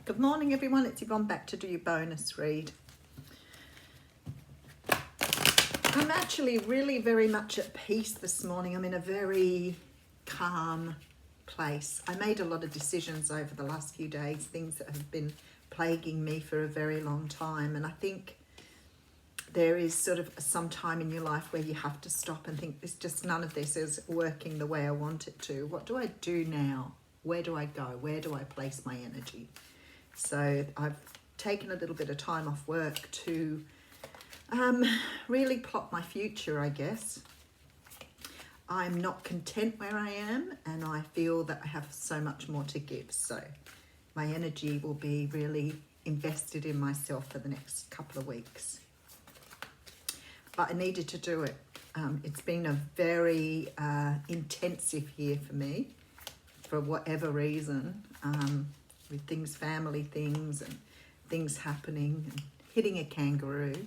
Good morning, everyone. It's Yvonne back to do your bonus read. I'm actually really very much at peace this morning. I'm in a very calm place. I made a lot of decisions over the last few days, things that have been plaguing me for a very long time. And I think there is sort of some time in your life where you have to stop and think, it's just none of this is working the way I want it to. What do I do now? Where do I go? Where do I place my energy? So I've taken a little bit of time off work to really plot my future, I guess. I'm not content where I am, and I feel that I have so much more to give. So my energy will be really invested in myself for the next couple of weeks. But I needed to do it. It's been a very intensive year for me, for whatever reason, with things, family things, and things happening, and hitting a kangaroo.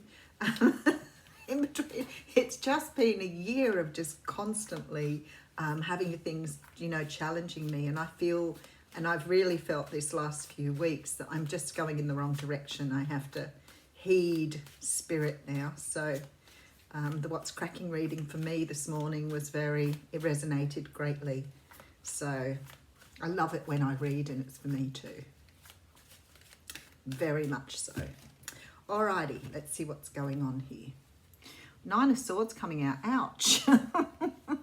In between, it's just been a year of just constantly having things, challenging me, and I feel, and I've really felt this last few weeks that I'm just going in the wrong direction. I have to heed spirit now. So the What's Cracking reading for me this morning it resonated greatly. So I love it when I read, and it's for me too. Very much so. Alrighty, let's see what's going on here. Nine of Swords coming out. Ouch. The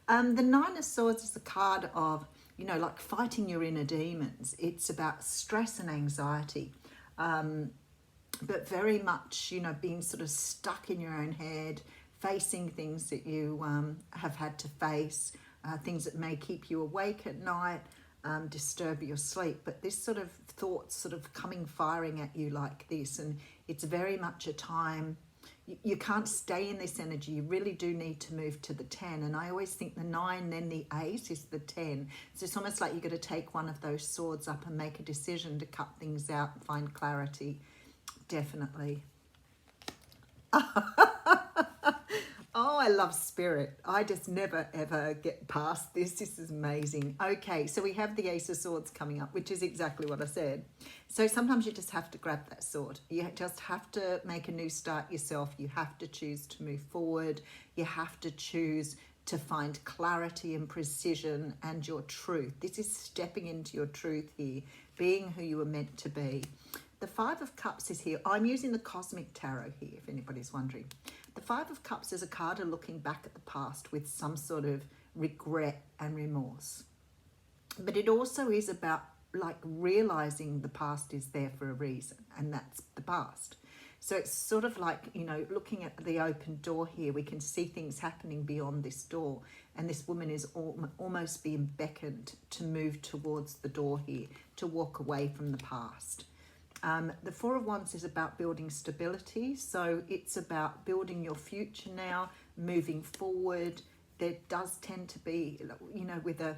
Nine of Swords is a card of, like fighting your inner demons. It's about stress and anxiety. But very much, being sort of stuck in your own head, facing things that you have had to face, things that may keep you awake at night, disturb your sleep. But this sort of thoughts sort of firing at you like this, and it's very much a time, you can't stay in this energy. You really do need to move to the 10. And I always think the 9, then the 8 is the 10. So it's almost like you've got to take one of those swords up and make a decision to cut things out and find clarity. Definitely. Oh, I love spirit. I just never, ever get past this. This is amazing. Okay, so we have the Ace of Swords coming up, which is exactly what I said. So sometimes you just have to grab that sword. You just have to make a new start yourself. You have to choose to move forward. You have to choose to find clarity and precision and your truth. This is stepping into your truth here, being who you were meant to be. The Five of Cups is here. I'm using the Cosmic Tarot here, if anybody's wondering. The Five of Cups is a card of looking back at the past with some sort of regret and remorse. But it also is about like realizing the past is there for a reason, and that's the past. So it's sort of like, looking at the open door here, we can see things happening beyond this door, and this woman is almost being beckoned to move towards the door here, to walk away from the past. The Four of Wands is about building stability. So it's about building your future now, moving forward. There does tend to be, with a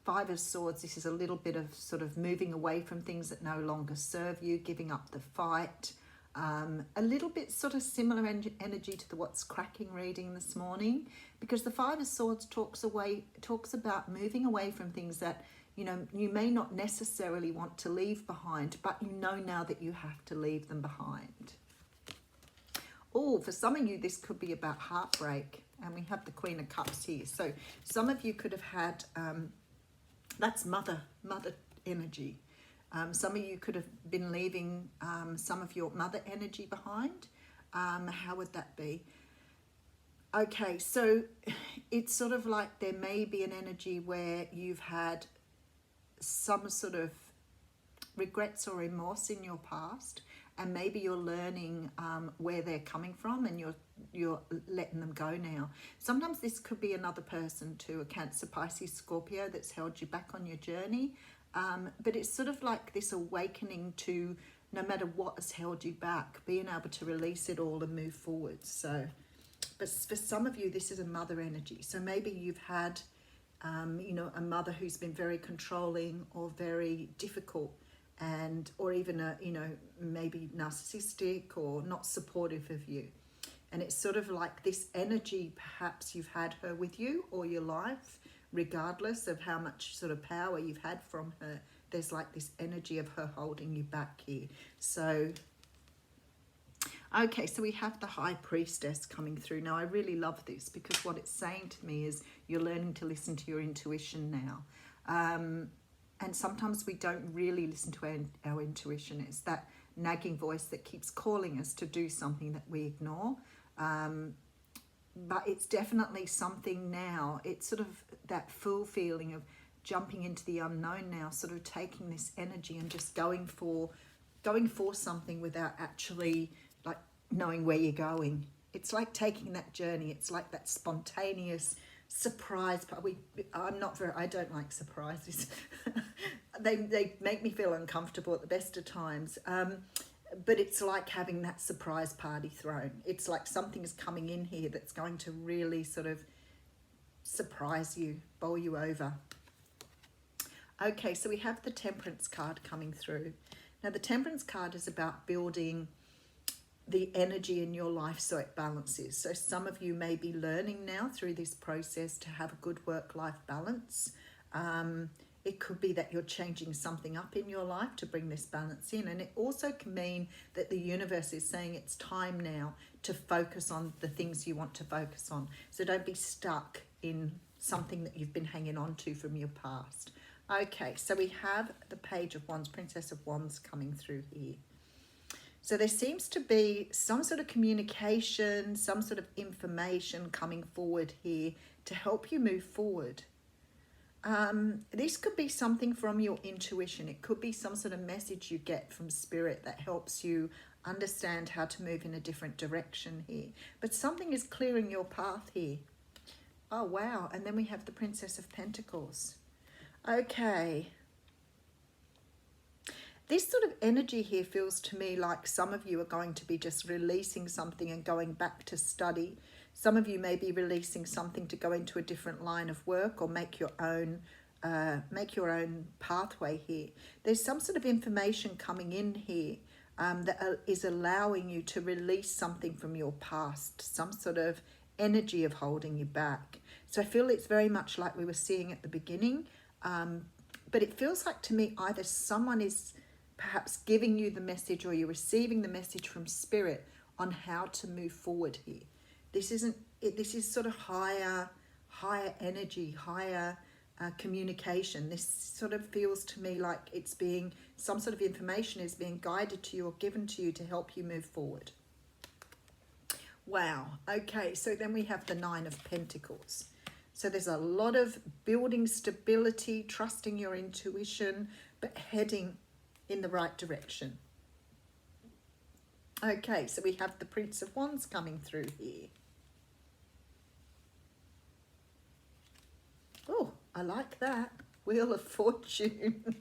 Five of Swords, this is a little bit of sort of moving away from things that no longer serve you, giving up the fight. A little bit sort of similar energy to the What's Cracking reading this morning, because the Five of Swords talks about moving away from things that you may not necessarily want to leave behind, but now that you have to leave them behind. Oh, for some of you, this could be about heartbreak, and we have the Queen of Cups here. So some of you could have had, that's mother energy. Some of you could have been leaving some of your mother energy behind. How would that be? Okay, so it's sort of like there may be an energy where you've had some sort of regrets or remorse in your past, and maybe you're learning where they're coming from, and you're letting them go now. Sometimes this could be another person too, a Cancer, Pisces, Scorpio, that's held you back on your journey. But it's sort of like this awakening to, no matter what has held you back, being able to release it all and move forward. So, but for some of you, this is a mother energy. So maybe you've had a mother who's been very controlling or very difficult, or even maybe narcissistic or not supportive of you. And it's sort of like this energy, perhaps you've had her with you all your life, regardless of how much sort of power you've had from her there's like this energy of her holding you back here. So, okay, so we have the High Priestess coming through. Now, I really love this because what it's saying to me is you're learning to listen to your intuition now. And sometimes we don't really listen to our intuition. It's that nagging voice that keeps calling us to do something that we ignore. But it's definitely something now. It's sort of that full feeling of jumping into the unknown now, sort of taking this energy and just going for something without actually like knowing where you're going. It's like taking that journey. It's like that spontaneous surprise. But I don't like surprises. They make me feel uncomfortable at the best of times. But it's like having that surprise party thrown. It's like something is coming in here that's going to really sort of surprise you, bowl you over. Okay, so we have the Temperance card coming through. Now, the Temperance card is about building the energy in your life so it balances. So some of you may be learning now through this process to have a good work-life balance. It could be that you're changing something up in your life to bring this balance in. And it also can mean that the universe is saying it's time now to focus on the things you want to focus on. So don't be stuck in something that you've been hanging on to from your past. Okay, so we have the Page of Wands, Princess of Wands coming through here. So there seems to be some sort of communication, some sort of information coming forward here to help you move forward. This could be something from your intuition. It could be some sort of message you get from spirit that helps you understand how to move in a different direction here. But something is clearing your path here. Oh, wow. And then we have the Princess of Pentacles. Okay. This sort of energy here feels to me like some of you are going to be just releasing something and going back to study. Some of you may be releasing something to go into a different line of work or make your own pathway here. There's some sort of information coming in here that is allowing you to release something from your past, some sort of energy of holding you back. So I feel it's very much like we were seeing at the beginning, but it feels like to me either someone is perhaps giving you the message or you're receiving the message from spirit on how to move forward here. This is sort of higher energy, higher communication. This sort of feels to me like it's being, some sort of information is being guided to you or given to you to help you move forward. Wow. Okay, so then we have the Nine of Pentacles. So there's a lot of building stability, trusting your intuition, but heading in the right direction. Okay, so we have the Prince of Wands coming through here. Oh, I like that. Wheel of Fortune.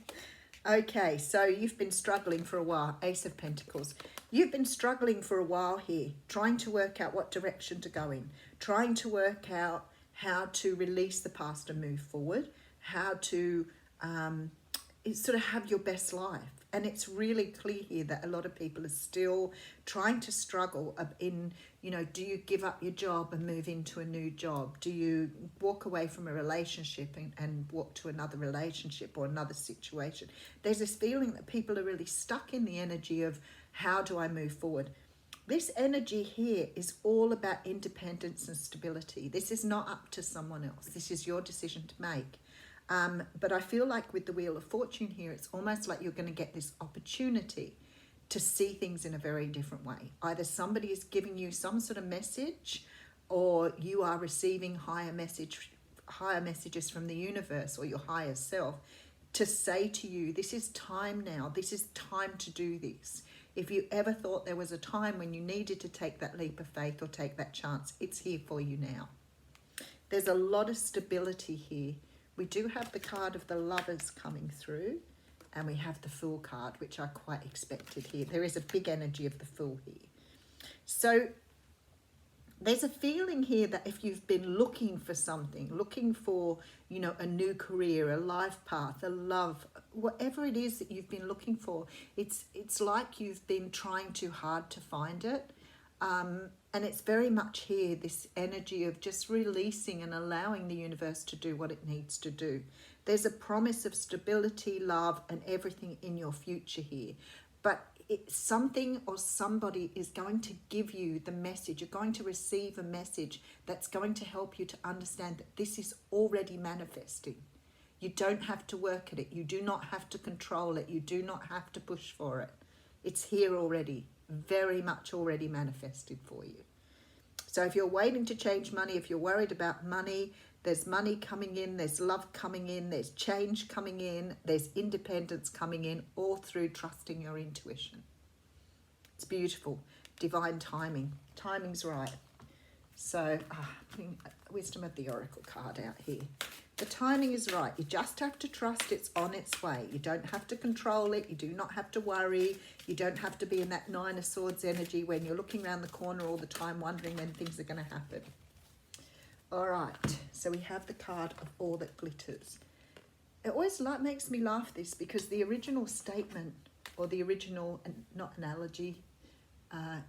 Okay, so you've been struggling for a while. Ace of Pentacles. You've been struggling for a while here, trying to work out what direction to go in, trying to work out how to release the past and move forward, how to sort of have your best life. And it's really clear here that a lot of people are still trying to struggle in, you know, do you give up your job and move into a new job? Do you walk away from a relationship and walk to another relationship or another situation? There's this feeling that people are really stuck in the energy of how do I move forward? This energy here is all about independence and stability. This is not up to someone else. This is your decision to make. But I feel like with the Wheel of Fortune here, it's almost like you're going to get this opportunity to see things in a very different way. Either somebody is giving you some sort of message, or you are receiving higher messages from the universe or your higher self to say to you, this is time now. This is time to do this. If you ever thought there was a time when you needed to take that leap of faith or take that chance, it's here for you now. There's a lot of stability here. We do have the card of the Lovers coming through, and we have the Fool card, which I quite expected here. There is a big energy of the Fool here. So there's a feeling here that if you've been looking for something, looking for, you know, a new career, a life path, a love, whatever it is that you've been looking for, it's like you've been trying too hard to find it. And it's very much here, this energy of just releasing and allowing the universe to do what it needs to do. There's a promise of stability, love, and everything in your future here. But something or somebody is going to give you the message. You're going to receive a message that's going to help you to understand that this is already manifesting. You don't have to work at it. You do not have to control it. You do not have to push for it. It's here already, very much already manifested for you. So if you're waiting to change money, if you're worried about money, there's money coming in, there's love coming in, there's change coming in, there's independence coming in, all through trusting your intuition. It's beautiful. Divine timing. Timing's right. So, putting Wisdom of the Oracle card out here. The timing is right. You just have to trust it's on its way. You don't have to control it. You do not have to worry. You don't have to be in that Nine of Swords energy when you're looking around the corner all the time wondering when things are going to happen. All right. So we have the card of All That Glitters. It always makes me laugh this because the original statement or the original, not analogy,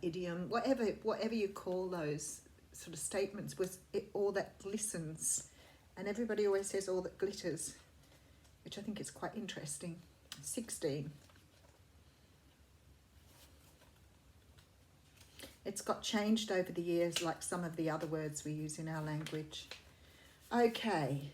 idiom, whatever you call those sort of statements was all that glistens. And everybody always says all that glitters, which I think is quite interesting. 16. It's got changed over the years like some of the other words we use in our language. Okay.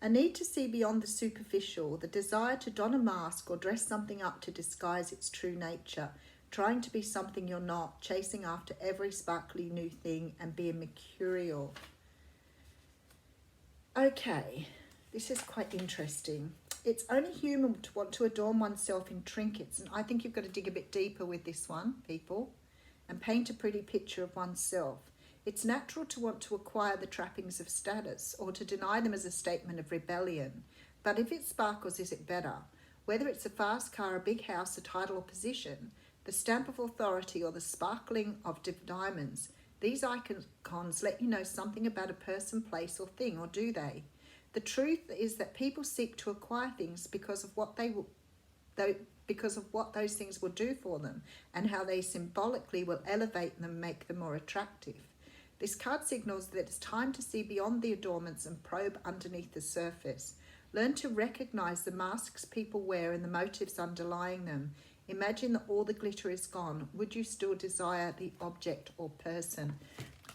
A need to see beyond the superficial, the desire to don a mask or dress something up to disguise its true nature, trying to be something you're not, chasing after every sparkly new thing and being mercurial. Okay, this is quite interesting. It's only human to want to adorn oneself in trinkets, and I think you've got to dig a bit deeper with this one, people, and paint a pretty picture of oneself. It's natural to want to acquire the trappings of status or to deny them as a statement of rebellion. But if it sparkles, is it better? Whether it's a fast car, a big house, a title or position, the stamp of authority or the sparkling of diamonds, these icons let you know something about a person, place or thing, or do they? The truth is that people seek to acquire things because of what what those things will do for them and how they symbolically will elevate them, make them more attractive. This card signals that it's time to see beyond the adornments and probe underneath the surface. Learn to recognize the masks people wear and the motives underlying them. Imagine that all the glitter is gone. Would you still desire the object or person?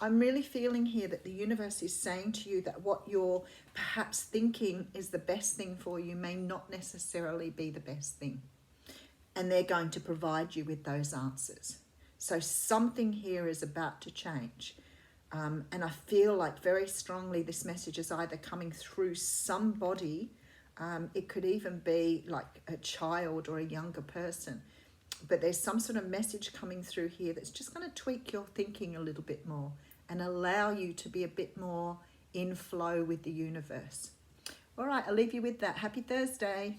I'm really feeling here that the universe is saying to you that what you're perhaps thinking is the best thing for you may not necessarily be the best thing. And they're going to provide you with those answers. So something here is about to change. And I feel like very strongly this message is either coming through somebody. It could even be like a child or a younger person. But there's some sort of message coming through here that's just going to tweak your thinking a little bit more and allow you to be a bit more in flow with the universe. All right, I'll leave you with that. Happy Thursday.